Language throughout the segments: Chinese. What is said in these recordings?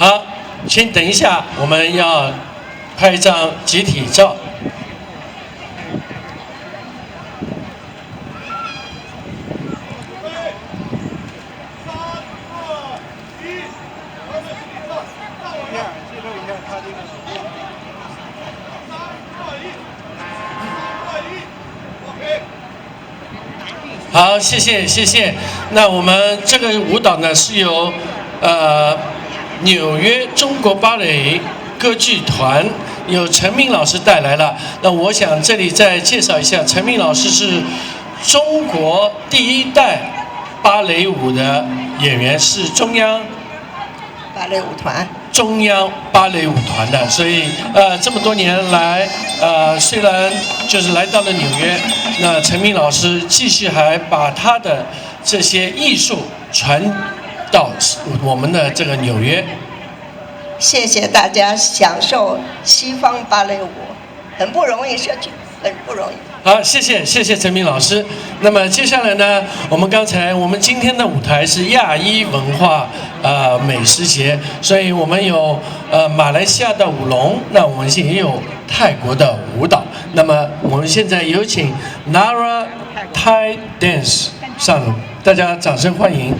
好，请等一下，我们要拍一张集体照。好，谢谢谢谢。那我们这个舞蹈呢是由纽约中国芭蕾歌剧团由陈明老师带来了。那我想这里再介绍一下，陈明老师是中国第一代芭蕾舞的演员，是中央芭蕾舞团的，所以这么多年来，虽然就是来到了纽约，那陈明老师继续还把他的这些艺术传到我们的这个纽约。谢谢大家享受西方芭蕾舞，很不容易，社区很不容易。好，谢谢陈明老师。那么接下来呢，我们今天的舞台是亚裔文化美食节，所以我们有马来西亚的舞龙，那我们也有泰国的舞蹈。那么我们现在有请 Nara Thai Dance 上楼，大家掌声欢迎。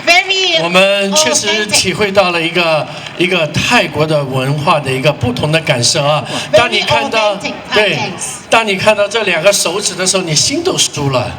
very 我们确实体会到了一个泰国的文化的一个不同的感受啊。当你看到 authentic 对 Thai dance 当你看到这2个手指的时候，你心都酥了。